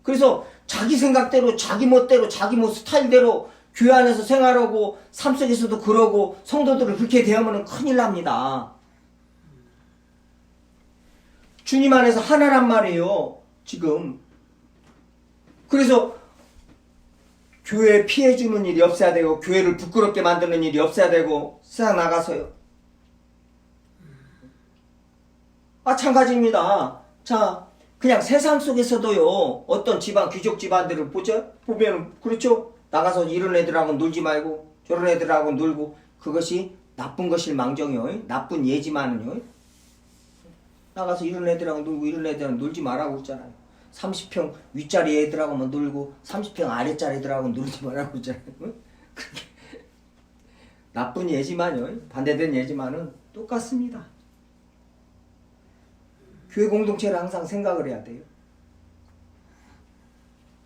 그래서 자기 생각대로, 자기 멋대로, 자기 뭐 스타일대로 교회 안에서 생활하고 삶 속에서도 그러고 성도들을 그렇게 대하면 큰일 납니다. 주님 안에서 하나란 말이에요. 지금. 그래서 교회에 피해주는 일이 없어야 되고 교회를 부끄럽게 만드는 일이 없어야 되고 세상 나가서요. 마찬가지입니다. 자, 그냥 세상 속에서도요. 어떤 집안, 귀족 집안들을 보면 그렇죠? 나가서 이런 애들하고 놀지 말고 저런 애들하고 놀고 그것이 나쁜 것일 망정이요. 나쁜 예지만은요. 나가서 이런 애들하고 놀고 이런 애들하고 놀지 말라고 했잖아요. 30평 윗자리 애들하고만 놀고 30평 아랫자리 애들하고 놀지 말라고 했잖아요. 그렇게 나쁜 예지만요. 반대된 예지만은 똑같습니다. 교회 공동체를 항상 생각을 해야 돼요.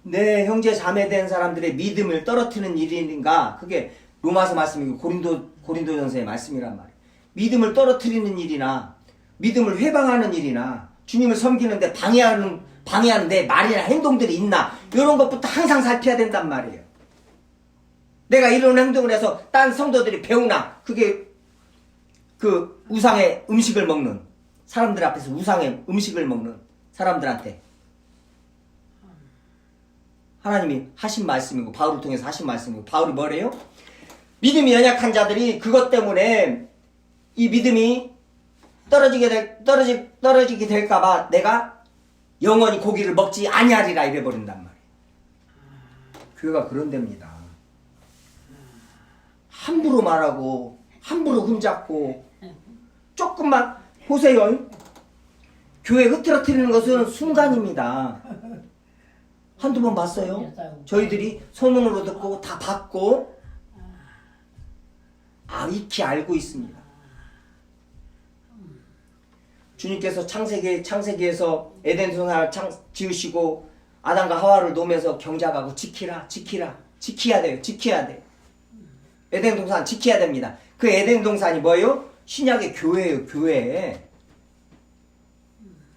내 형제 자매된 사람들의 믿음을 떨어뜨리는 일인가? 그게 로마서 말씀이고 고린도전서의 말씀이란 말이에요. 믿음을 떨어뜨리는 일이나 믿음을 회방하는 일이나 주님을 섬기는데 방해하는 내 말이나 행동들이 있나? 이런 것부터 항상 살펴야 된단 말이에요. 내가 이런 행동을 해서 딴 성도들이 배우나? 그게 그 우상의 음식을 먹는 사람들 앞에서 우상의 음식을 먹는 사람들한테 하나님이 하신 말씀이고 바울을 통해서 하신 말씀이고 바울이 뭐래요? 믿음이 연약한 자들이 그것 때문에 이 믿음이 떨어지게 될까봐 내가 영원히 고기를 먹지 아니하리라 이래버린단 말이에요. 교회가 그런 데입니다. 함부로 말하고 함부로 흠잡고 조금만 보세요. 교회 흐트러뜨리는 것은 순간입니다. 한두 번 봤어요. 저희들이 소문으로 듣고 다 봤고 익히 알고 있습니다. 주님께서 창세기에서 에덴 동산을 지으시고 아담과 하와를 놓으면서 경작하고 지켜야 돼요. 에덴 동산 지켜야 됩니다. 그 에덴 동산이 뭐예요? 신약의 교회예요.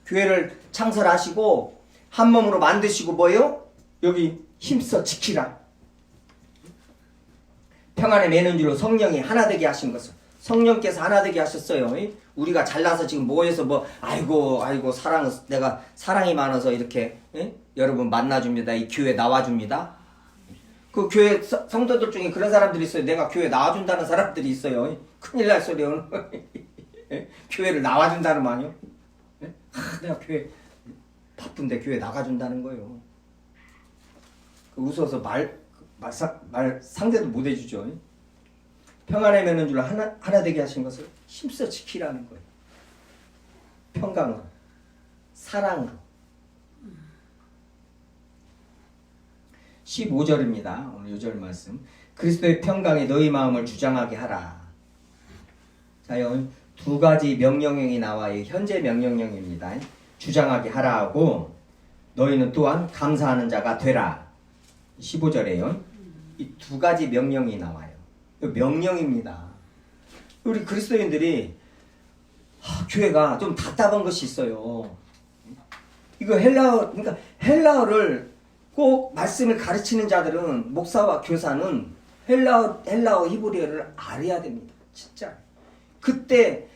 교회를 창설하시고 한 몸으로 만드시고 뭐예요? 여기 힘써 지키라. 평안에 매는 줄로 성령이 하나 되게 하신 것을 성령께서 하나 되게 하셨어요. 우리가 잘나서 지금 모여서 아이고 내가 사랑이 많아서 이렇게 여러분 만나줍니다. 이 교회 나와줍니다. 그 교회 성도들 중에 그런 사람들이 있어요. 내가 교회 나와준다는 사람들이 있어요. 큰일 날 소리요. 교회를 나와준다는 말이요. 내가 교회 바쁜데 교회 나가준다는 거예요. 웃어서 말 상대도 못 해주죠. 평안에 매는 줄로 하나 되게 하신 것을 힘써 지키라는 거예요. 평강으로, 사랑으로. 15절입니다. 오늘 요절 말씀. 그리스도의 평강이 너희 마음을 주장하게 하라. 자, 여기 두 가지 명령형이 나와요. 현재 명령형입니다. 주장하게 하라 하고 너희는 또한 감사하는 자가 되라. 15절에요. 이 두 가지 명령이 나와요. 명령입니다. 우리 그리스도인들이 교회가 좀 답답한 것이 있어요. 이거 그러니까 헬라어를 꼭 말씀을 가르치는 자들은 목사와 교사는 헬라어 히브리어를 알아야 됩니다. 진짜. 그때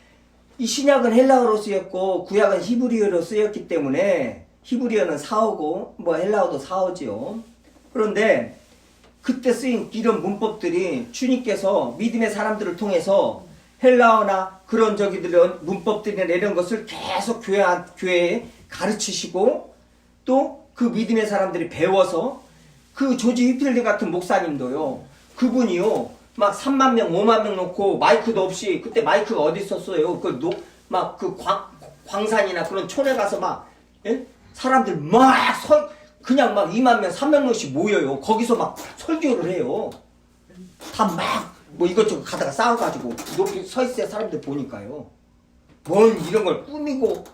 이 신약은 헬라어로 쓰였고 구약은 히브리어로 쓰였기 때문에 히브리어는 사오고 헬라어도 사오지요. 그런데 그때 쓰인 이런 문법들이 주님께서 믿음의 사람들을 통해서 헬라어나 그런 저기들은 문법들이나 이런 것을 계속 교회에 가르치시고 또 그 믿음의 사람들이 배워서 그 조지 휘필드 같은 목사님도요. 그분이요. 막 3만 명, 5만 명 놓고 마이크도 없이 그때 마이크가 어디 있었어요. 광산이나 그런 촌에 가서 사람들 그냥 2만 명, 3만 명씩 모여요. 거기서 막 설교를 해요. 다 이것저것 가다가 싸워가지고 높이 서 있어야 사람들 보니까요. 이런 걸 꾸미고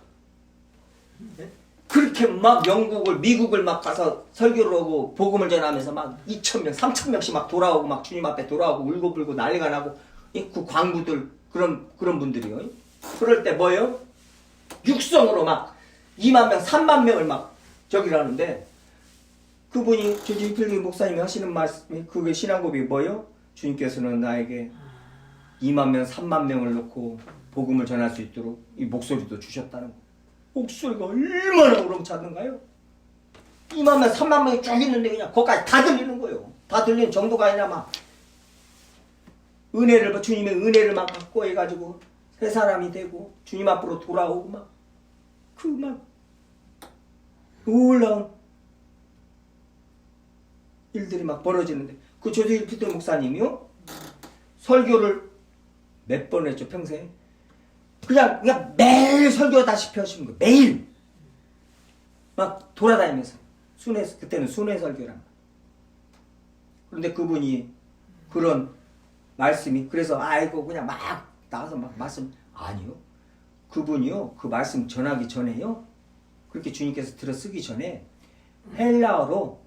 그렇게 영국을 미국을 가서 설교를 하고 복음을 전하면서 2,000명, 3,000명씩 돌아오고 주님 앞에 돌아오고 울고불고 난리가 나고 그 광부들 그런 분들이요. 그럴 때 육성으로 2만 명, 3만 명을 저기를 하는데 그분이 조지 필드 목사님이 하시는 말씀이 그게 신앙 고백이 뭐예요? 주님께서는 나에게 2만 명, 3만 명을 놓고 복음을 전할 수 있도록 이 목소리도 주셨다는 거. 목소리가 얼마나 우렁찼는가요? 2만 명, 3만 명이 쭉 있는데 그냥 거기까지 다 들리는 거예요. 다 들리는 정도가 아니라 막 은혜를, 주님의 은혜를 막 갖고 해가지고 새 사람이 되고 주님 앞으로 돌아오고 막 그 막 놀라운 일들이 막 벌어지는데 그 조지 필드 목사님이요 설교를 몇 번 했죠 평생. 그냥 매일 설교하다시피 하시는 거예요. 매일 막 돌아다니면서 그때는 순회 설교란. 그런데 그분이 그런 말씀이 그래서 아이고 그냥 막 나가서 막 말씀 아니요. 그분이요 그 말씀 전하기 전에요 그렇게 주님께서 들어 쓰기 전에 헬라어로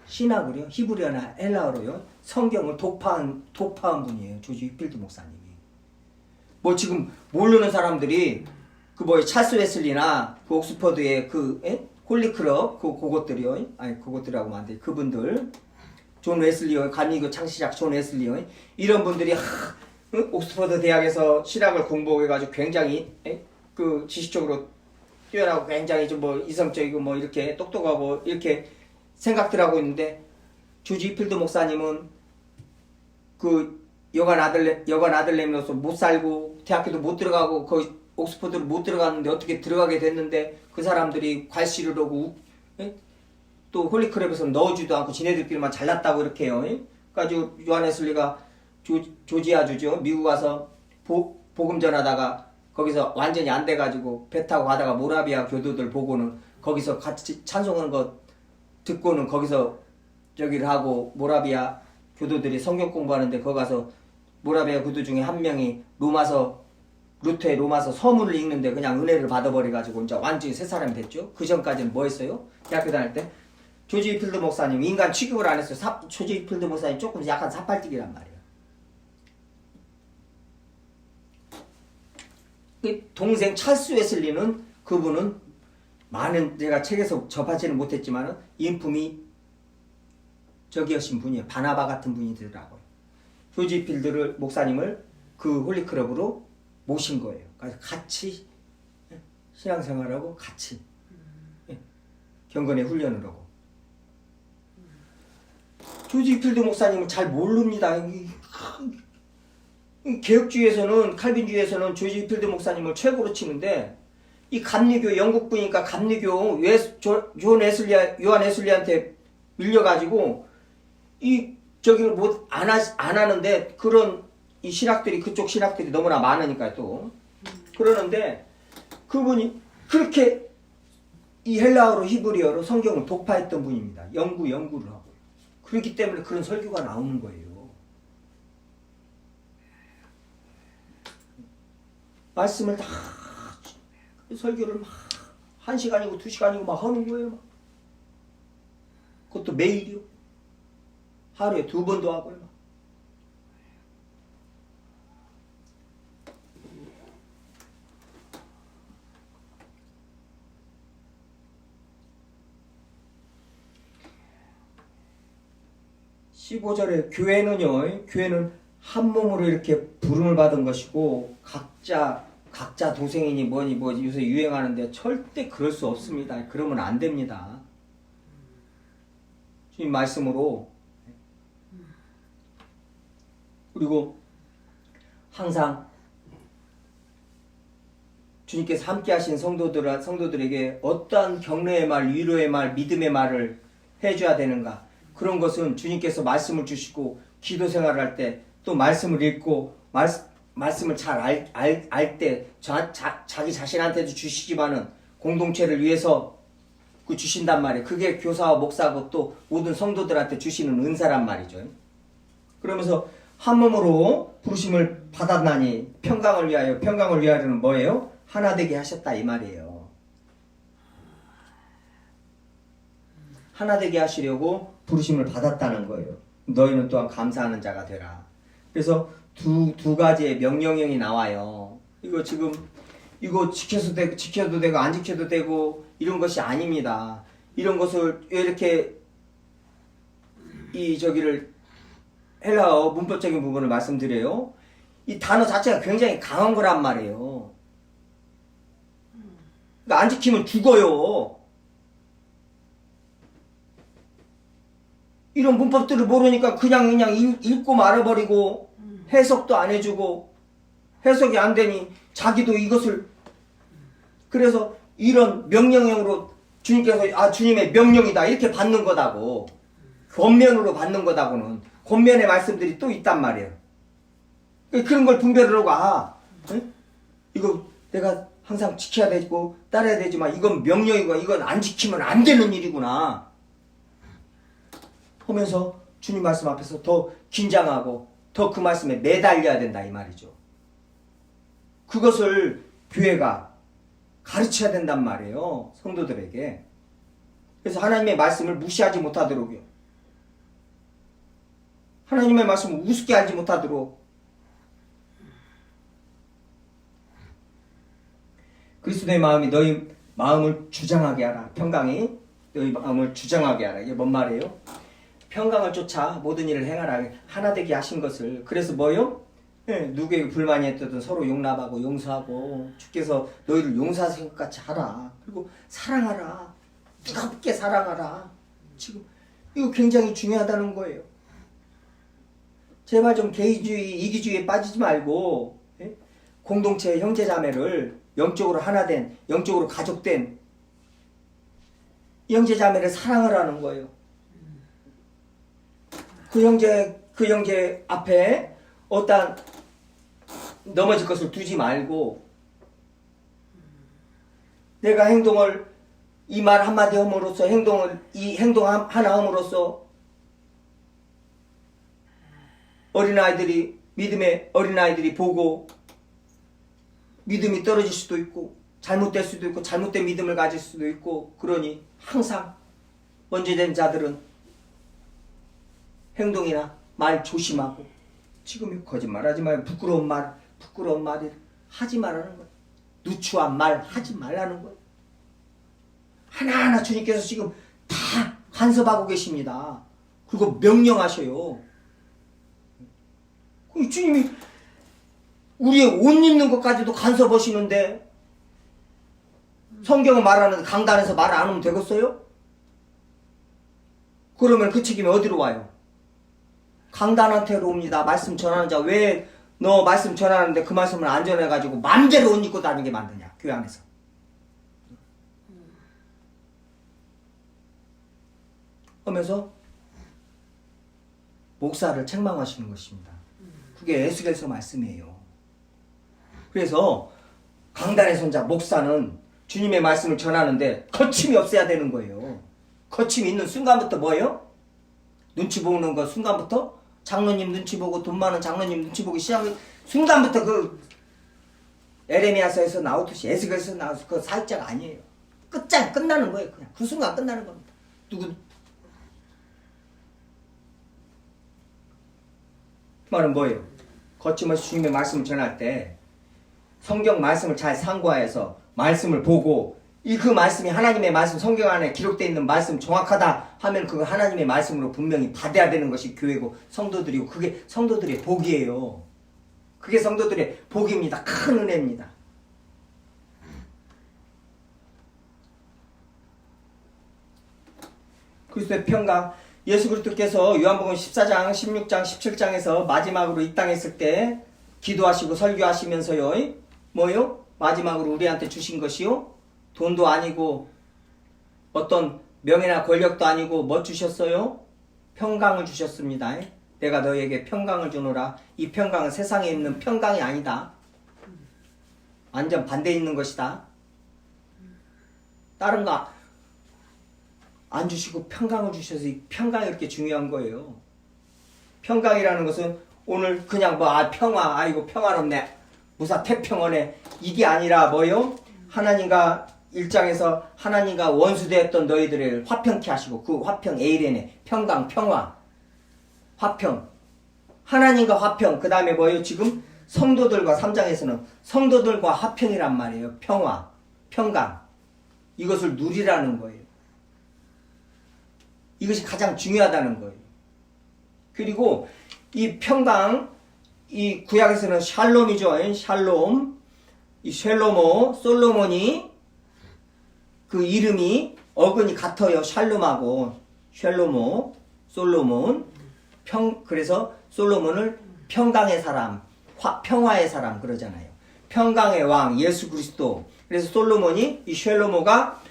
신학을요 히브리어나 헬라어로요 성경을 독파한 분이에요. 조지 휘필드 목사님이. 뭐 지금 모르는 사람들이 그 뭐 찰스 웨슬리나 그 옥스퍼드의 그 홀리클럽 그것들이요 아니 그것들이라고 하면 안 돼. 그분들 존 웨슬리요 감리교 창시자 존 웨슬리요 이런 분들이 옥스퍼드 대학에서 신학을 공부해가지고 굉장히 그 지식적으로 뛰어나고 굉장히 좀 뭐 이성적이고 뭐 이렇게 똑똑하고 이렇게 생각들 하고 있는데 조지 휘필드 목사님은 그 여관 아들내미로서 못 살고 대학교도 못 들어가고 거기 옥스퍼드를 못 들어갔는데 어떻게 들어가게 됐는데 그 사람들이 괄시를 하고 또 홀리클럽에서 넣어주지도 않고 지네들끼리만 잘났다고 이렇게 해요. 그래가지고 요한 웨슬리가 조지아주죠. 미국 가서 복음 전하다가 거기서 완전히 안 돼가지고 배 타고 가다가 모라비아 교도들 보고는 거기서 같이 찬송하는 거 듣고는 거기서 저기를 하고 모라비아 교도들이 성경 공부하는데 거기 가서 모라비아 교도 중에 한 명이 루터의 로마서 서문을 읽는데 그냥 은혜를 받아버려가지고 이제 완전히 새 사람이 됐죠. 그 전까지는 뭐 했어요? 대학교 다닐 때 조지 필드 목사님 인간 취급을 안 했어요. 조지 필드 목사님 조금 약간 사팔뛰기란 말이에요. 동생 찰스 웨슬리는 그분은 많은 제가 책에서 접하지는 못했지만 인품이 저기 하신 분이에요. 바나바 같은 분이더라고요. 조지 필드를 목사님을 그 홀리클럽으로 모신 거예요. 그래서 같이 신앙생활하고 같이 경건의 훈련을 하고. 조지 필드 목사님은 잘 모릅니다. 개혁주의에서는 칼빈주의에서는 조지 필드 목사님을 최고로 치는데 이 감리교 영국 분이니까 감리교 요한 웨슬리한테 밀려가지고 이 저기를 안 하는데 그런 이 신학들이 그쪽 신학들이 너무나 많으니까 또 그러는데 그분이 그렇게 이 헬라어로 히브리어로 성경을 독파했던 분입니다. 연구를 하고 그렇기 때문에 그런 설교가 나오는 거예요. 말씀을 다 설교를 막 1시간이고 2시간이고 막 하는 거예요. 막. 그것도 매일이요. 하루에 2번도 하고요. 막. (15절에) 교회는 한 몸으로 이렇게 부름을 받은 것이고 각자 도생이니 뭐니 요새 유행하는데 절대 그럴 수 없습니다. 그러면 안 됩니다. 주님 말씀으로 그리고 항상 주님께서 함께 하신 성도들에게 어떠한 격려의 말, 위로의 말, 믿음의 말을 해줘야 되는가. 그런 것은 주님께서 말씀을 주시고 기도 생활을 할 때 또 말씀을 읽고 말씀을 잘 알 때 자기 자신한테도 주시지만은 공동체를 위해서 그 주신단 말이에요. 그게 교사와 목사고 또 모든 성도들한테 주시는 은사란 말이죠. 그러면서 한 몸으로 부르심을 받았나니 평강을 위하여는 뭐예요? 하나 되게 하셨다 이 말이에요. 하나 되게 하시려고 부르심을 받았다는 거예요. 너희는 또한 감사하는 자가 되라. 그래서 두 가지의 명령형이 나와요. 이거 지금 이거 지켜도 되고 안 지켜도 되고 이런 것이 아닙니다. 이런 것을 왜 이렇게 이 저기를 헬라어 문법적인 부분을 말씀드려요. 이 단어 자체가 굉장히 강한 거란 말이에요. 그러니까 안 지키면 죽어요. 이런 문법들을 모르니까 그냥 읽고 말아버리고 해석도 안 해주고 해석이 안 되니 자기도 이것을 그래서 이런 명령형으로 주님께서 주님의 명령이다 이렇게 받는 거다고 권면으로 받는 거다고는 권면의 말씀들이 또 있단 말이에요. 그런 걸 분별을 하고 이거 내가 항상 지켜야 되고 따라야 되지만 이건 명령이고 이건 안 지키면 안 되는 일이구나 하면서 주님 말씀 앞에서 더 긴장하고 더 그 말씀에 매달려야 된다 이 말이죠. 그것을 교회가 가르쳐야 된단 말이에요. 성도들에게. 그래서 하나님의 말씀을 무시하지 못하도록요. 하나님의 말씀을 우습게 알지 못하도록 그리스도의 마음이 너희 마음을 주장하게 하라. 평강이 너희 마음을 주장하게 하라. 이게 뭔 말이에요? 평강을 쫓아 모든 일을 행하라. 하나 되게 하신 것을. 그래서 뭐요? 누구에게 불만이 있든 서로 용납하고 용서하고 주께서 너희를 용서하신 것 같이 하라. 그리고 사랑하라. 뜨겁게 사랑하라. 지금 이거 굉장히 중요하다는 거예요. 제발 좀 개인주의, 이기주의에 빠지지 말고 공동체 형제자매를 영적으로 하나된, 영적으로 가족된 형제자매를 사랑하라는 거예요. 그 형제 앞에 어떤 넘어질 것을 두지 말고 내가 행동을 이 말 한마디 함으로써 이 행동 하나 함으로써 믿음의 어린아이들이 보고 믿음이 떨어질 수도 있고 잘못될 수도 있고 잘못된 믿음을 가질 수도 있고 그러니 항상 원죄된 자들은 행동이나 말 조심하고 지금 거짓말하지 말고 부끄러운 말을 하지 말라는 거예요. 누추한 말 하지 말라는 거예요. 하나하나 주님께서 지금 다 간섭하고 계십니다. 그리고 명령하셔요. 주님이 우리의 옷 입는 것까지도 간섭하시는데 성경을 말하는 강단에서 말 안 하면 되겠어요? 그러면 그 책임이 어디로 와요? 강단한테로 옵니다. 말씀 전하는 자. 왜 너 말씀 전하는데 그 말씀을 안 전해가지고 맘대로 옷 입고 다니게 만드냐 교회 안에서. 하면서 목사를 책망하시는 것입니다. 그게 에스겔서 말씀이에요. 그래서 강단의 손자 목사는 주님의 말씀을 전하는데 거침이 없어야 되는 거예요. 거침이 있는 순간부터 뭐예요? 눈치 보는 거 순간부터 장로님 눈치 보고 돈 많은 장로님 눈치 보기 시작한 순간부터 그 에레미야서에서 나오듯이 에스겔서에서 나오듯이 그 사역자가 아니에요. 끝나는 거예요. 그냥 그 순간 끝나는 겁니다. 말은 뭐예요? 거침없이 주님의 말씀을 전할 때 성경 말씀을 잘 상고하여서 말씀을 보고 그 말씀이 하나님의 말씀 성경 안에 기록되어 있는 말씀 정확하다 하면 그거 하나님의 말씀으로 분명히 받아야 되는 것이 교회고 성도들이고 그게 성도들의 복이에요. 그게 성도들의 복입니다. 큰 은혜입니다. 그리스도의 평강 예수 그리스도께서 요한복음 14장, 16장, 17장에서 마지막으로 이 땅에 있을 때 기도하시고 설교하시면서요. 뭐요? 마지막으로 우리한테 주신 것이요? 돈도 아니고 어떤 명예나 권력도 아니고 뭐 주셨어요? 평강을 주셨습니다. 내가 너희에게 평강을 주노라. 이 평강은 세상에 있는 평강이 아니다. 완전 반대에 있는 것이다. 다른 거 안 주시고 평강을 주셔서 이 평강이 이렇게 중요한 거예요. 평강이라는 것은 오늘 그냥 평화, 아이고 평화롭네, 무사 태평하네, 이게 아니라 뭐요? 하나님과 일장에서 하나님과 원수되었던 너희들을 화평케 하시고 그 화평 에이레네, 평강, 평화, 화평, 하나님과 화평. 그 다음에 뭐예요? 지금 성도들과 3장에서는 성도들과 화평이란 말이에요. 평화, 평강, 이것을 누리라는 거예요. 이것이 가장 중요하다는 거예요. 그리고 이 평강, 이 구약에서는 샬롬이죠. 샬롬. 이 샬로모, 솔로몬이 그 이름이 어근이 같아요. 샬롬하고 샬로모, 솔로몬. 그래서 솔로몬을 평강의 사람, 평화의 사람 그러잖아요. 평강의 왕 예수 그리스도. 그래서 솔로몬이 이 샬로모가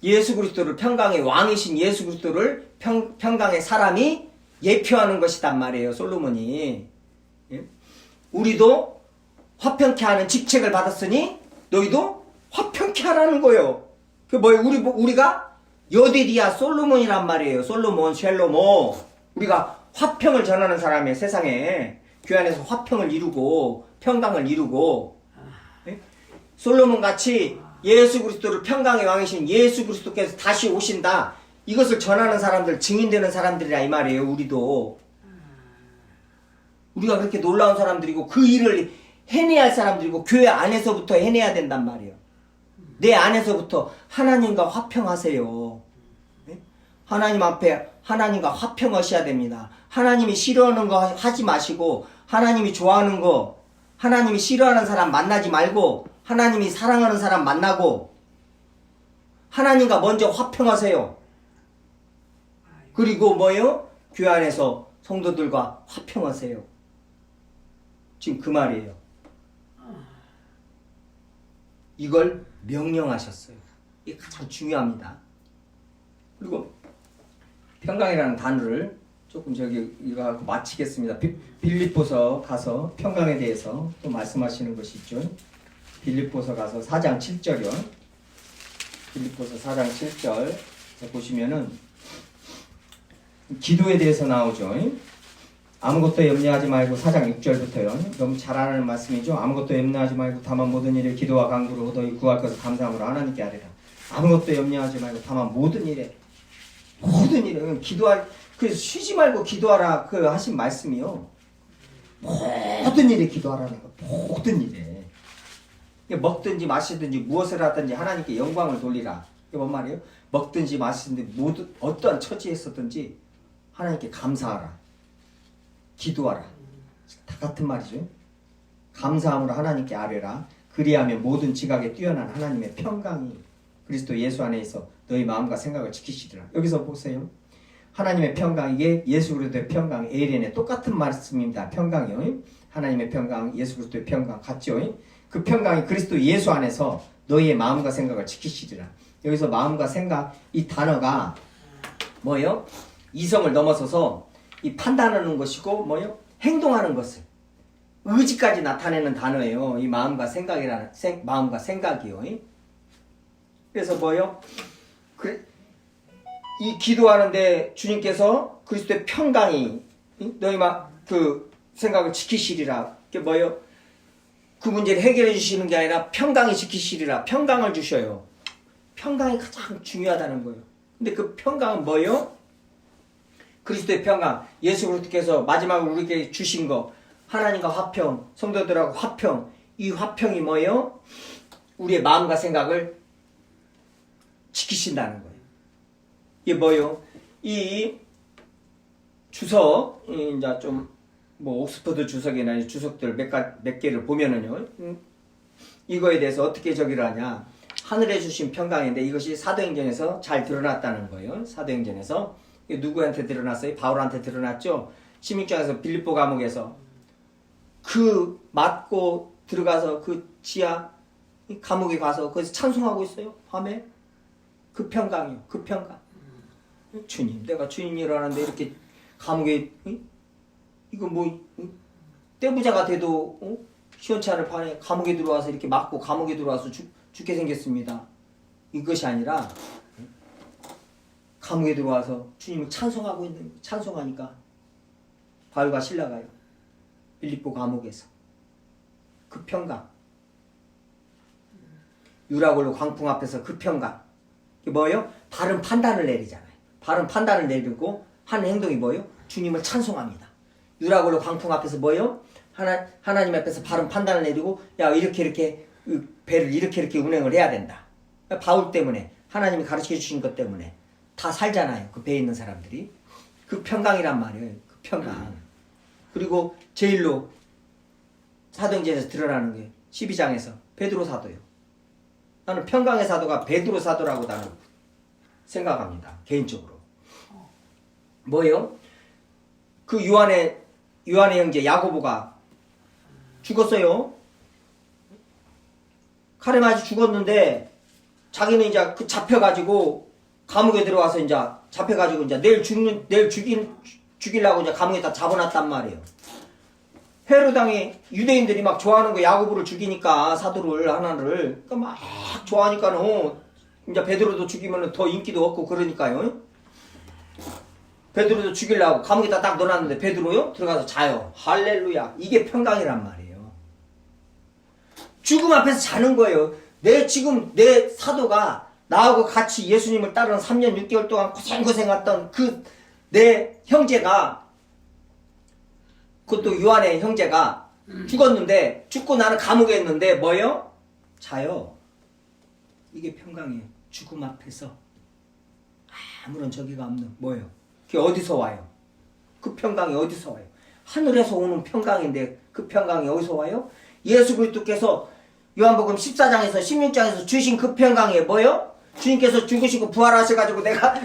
예수 그리스도를 평강의 왕이신 예수 그리스도를 평강의 사람이 예표하는 것이단 말이에요. 솔로몬이. 예? 우리도 화평케 하는 직책을 받았으니 너희도 화평케 하라는 거예요. 그 뭐예요? 우리가 여디디아 솔로몬이란 말이에요. 솔로몬, 샬로모. 우리가 화평을 전하는 사람이에요. 세상에. 교회 안에서 화평을 이루고 평강을 이루고. 예? 솔로몬 같이 예수 그리스도를 평강의 왕이신 예수 그리스도께서 다시 오신다. 이것을 전하는 사람들, 증인되는 사람들이라 이 말이에요. 우리도. 우리가 그렇게 놀라운 사람들이고 그 일을 해내야 할 사람들이고 교회 안에서부터 해내야 된단 말이에요. 내 안에서부터 하나님과 화평하세요. 네? 하나님 앞에 하나님과 화평하셔야 됩니다. 하나님이 싫어하는 거 하지 마시고 하나님이 좋아하는 거, 하나님이 싫어하는 사람 만나지 말고 하나님이 사랑하는 사람 만나고 하나님과 먼저 화평하세요. 그리고 뭐예요? 교회 안에서 성도들과 화평하세요. 지금 그 말이에요. 이걸 명령하셨어요. 이게 가장 중요합니다. 그리고 평강이라는 단어를 조금 이거 하고 마치겠습니다. 빌립보서 가서 평강에 대해서 또 말씀하시는 것이 있죠. 빌립보서 가서 4장 7절이요. 빌립보서 4장 7절 보시면은 기도에 대해서 나오죠. 아무것도 염려하지 말고 4장 6절부터요. 너무 잘 아는 말씀이죠. 아무것도 염려하지 말고 다만 모든 일에 기도와 간구로 너희 구할 것을 감사함으로 하나님께 아뢰라. 아무것도 염려하지 말고 다만 모든 일에 기도할 그래서 쉬지 말고 기도하라 그 하신 말씀이요. 모든 일에 기도하라는 거. 모든 일에. 먹든지 마시든지 무엇을 하든지 하나님께 영광을 돌리라. 이게 뭔 말이에요? 먹든지 마시든지 모든 어떠한 처지에 있었든지 하나님께 감사하라. 기도하라. 다 같은 말이죠. 감사함으로 하나님께 아뢰라. 그리하면 모든 지각에 뛰어난 하나님의 평강이 그리스도 예수 안에 있어 너희 마음과 생각을 지키시리라. 여기서 보세요. 하나님의 평강, 이게 예수 그리스도의 평강, 에이렌의 똑같은 말씀입니다. 평강이요. 하나님의 평강, 예수 그리스도의 평강 같죠. 그 평강이 그리스도 예수 안에서 너희의 마음과 생각을 지키시리라. 여기서 마음과 생각, 이 단어가 뭐예요? 이성을 넘어서서 이 판단하는 것이고 뭐예요? 행동하는 것을 의지까지 나타내는 단어예요. 이 마음과 생각이라는 마음과 생각이요. 그래서 뭐예요? 이 기도하는데 주님께서 그리스도의 평강이 너희 그 생각을 지키시리라. 그게 뭐예요? 그 문제를 해결해 주시는 게 아니라 평강이 지키시리라. 평강을 주셔요. 평강이 가장 중요하다는 거예요. 근데 그 평강은 뭐예요? 그리스도의 평강, 예수 그리스도께서 마지막으로 우리에게 주신 거, 하나님과 화평, 성도들하고 화평, 이 화평이 뭐예요? 우리의 마음과 생각을 지키신다는 거예요. 이게 뭐예요? 이 주석, 이제 좀, 옥스퍼드 주석이나 주석들 몇 개를 보면은요, 이거에 대해서 어떻게 저기를 하냐. 하늘에 주신 평강인데 이것이 사도행전에서 잘 드러났다는 거예요. 사도행전에서. 누구한테 드러났어요? 바울한테 드러났죠? 16장에서 빌립보 감옥에서 그 맞고 들어가서 그 지하 감옥에 가서 거기서 찬송하고 있어요. 밤에. 그 평강이요. 그 평강. 주님, 내가 주님이라는데 이렇게 감옥에 이거 떼부자가 돼도 시원치 않을 판에 감옥에 들어와서 이렇게 맞고 감옥에 들어와서 죽게 생겼습니다. 이것이 아니라 감옥에 들어와서 주님을 찬송하니까 바울과 실라가요. 빌립보 감옥에서 그 평강, 유라굴로 광풍 앞에서 그 평강. 이게 뭐예요? 바른 판단을 내리잖아요. 바른 판단을 내리고 하는 행동이 뭐예요? 주님을 찬송합니다. 유라굴로 광풍 앞에서 뭐예요? 하나님 앞에서 바른 판단을 내리고 야 이렇게 배를 이렇게 운행을 해야 된다. 바울 때문에 하나님이 가르쳐 주신 것 때문에 다 살잖아요. 그 배에 있는 사람들이. 그 평강이란 말이에요. 그 평강. 그리고 제일로 사도행전에서 드러나는 게 12장에서 베드로 사도요. 나는 평강의 사도가 베드로 사도라고 나는 생각합니다. 개인적으로. 뭐요? 그 요한의 형제 야고보가 죽었어요. 칼에 맞아 죽었는데 자기는 이제 그 잡혀가지고 감옥에 들어와서 이제 잡혀가지고 이제 내일 죽이려고 이제 감옥에다 잡아놨단 말이에요. 헤로당이 유대인들이 막 좋아하는 거 야고보를 죽이니까 사도를 하나를 그러니까 막 좋아하니까는 이제 베드로도 죽이면 더 인기도 없고 그러니까요. 베드로도 죽이려고 감옥에다 딱 넣어놨는데 베드로요 들어가서 자요. 할렐루야. 이게 평강이란 말이에요. 죽음 앞에서 자는 거예요. 내 사도가 나하고 같이 예수님을 따르는 3년 6개월 동안 고생했던 그 내 형제가, 그것도 요한의 형제가 죽었는데, 죽고 나는 감옥에 있는데 뭐요? 자요. 이게 평강이에요. 죽음 앞에서 아무런 저기가 없는 뭐예요? 그게 어디서 와요? 그 평강이 어디서 와요? 하늘에서 오는 평강인데 그 평강이 어디서 와요? 예수 그리스도께서 요한복음 14장에서 16장에서 주신 그 평강이 뭐예요? 주님께서 죽으시고 부활하셔가지고 내가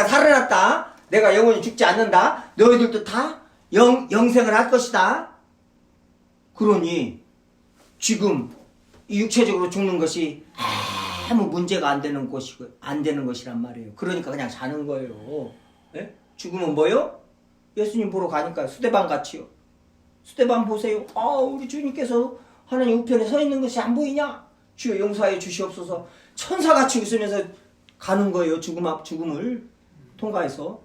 살아났다. 내가 영원히 죽지 않는다. 너희들도 다 영생을 할 것이다. 그러니 지금 이 육체적으로 죽는 것이 아무 문제가 안 되는 것이란 말이에요. 그러니까 그냥 자는 거예요. 네? 죽으면 뭐요? 예수님 보러 가니까 수대반 같이요. 수대반 보세요. 우리 주님께서 하나님 우편에 서 있는 것이 안 보이냐? 주여 용서하여 주시옵소서. 천사같이 웃으면서 가는 거예요. 죽음을 통과해서.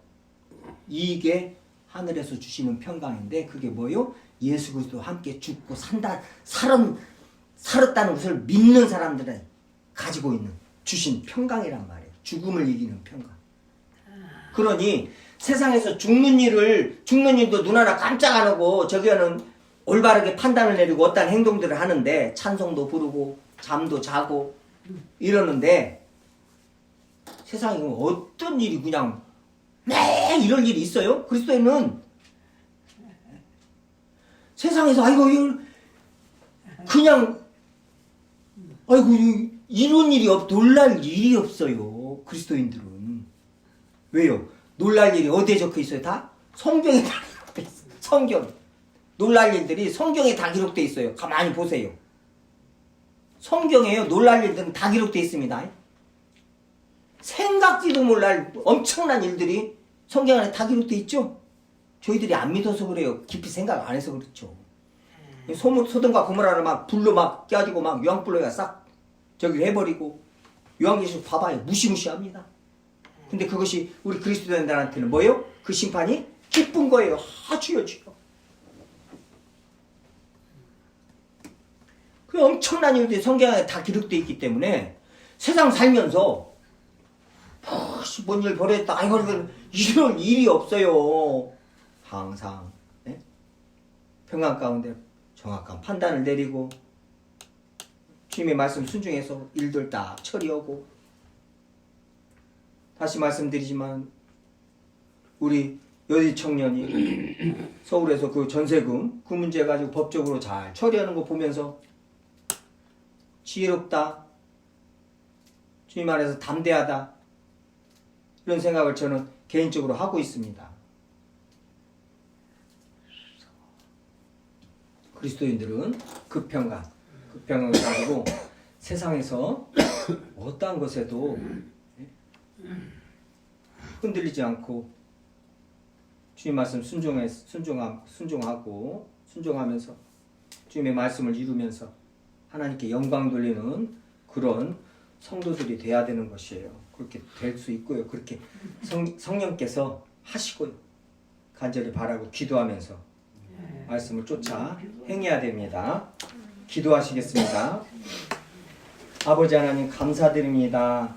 이게 하늘에서 주시는 평강인데 그게 뭐요? 예수 그리스도와 함께 죽고 살았다는 것을 믿는 사람들은 가지고 있는 주신 평강이란 말이에요. 죽음을 이기는 평강. 그러니 세상에서 죽는 일도 눈 하나 깜짝 안 하고 저기는 올바르게 판단을 내리고 어떤 행동들을 하는데 찬송도 부르고 잠도 자고 이러는데 세상에 어떤 일이 그냥 매일 이럴 일이 있어요? 그리스도인은 세상에서 그냥 이런 일이 놀랄 일이 없어요. 그리스도인들은. 왜요? 놀랄 일이 어디에 적혀 있어요? 다? 성경에 다 기록돼 있어요. 성경. 놀랄 일들이 성경에 다 기록돼 있어요. 가만히 보세요. 성경에요. 놀랄 일들은 다 기록돼 있습니다. 생각지도 못할 엄청난 일들이 성경 안에 다 기록돼 있죠? 저희들이 안 믿어서 그래요. 깊이 생각 안 해서 그렇죠. 소돔과 고모라를 막 불로 막 깨가지고 막 유황불로가 싹 저기 해버리고 요한계시록 봐봐요. 무시무시합니다. 근데 그것이 우리 그리스도인들한테는 뭐예요? 그 심판이 기쁜 거예요. 주여. 그 엄청난 일들이 성경에 다 기록되어 있기 때문에 세상 살면서 뭔 일 벌였다. 이런 일이 없어요. 항상 평강 가운데 정확한 판단을 내리고 주님의 말씀 순종해서 일들 딱 처리하고 다시 말씀드리지만 우리 여디 청년이 서울에서 그 전세금 그 문제 가지고 법적으로 잘 처리하는 거 보면서 지혜롭다. 주님 안에서 담대하다. 이런 생각을 저는 개인적으로 하고 있습니다. 그리스도인들은 그 평강을 가지고 세상에서 어떠한 것에도 흔들리지 않고 주님 말씀 순종하면서 주님의 말씀을 이루면서 하나님께 영광 돌리는 그런 성도들이 돼야 되는 것이에요. 그렇게 될 수 있고요. 그렇게 성령께서 하시고요. 간절히 바라고 기도하면서 말씀을 쫓아 행해야 됩니다. 기도하시겠습니다. 아버지 하나님 감사드립니다.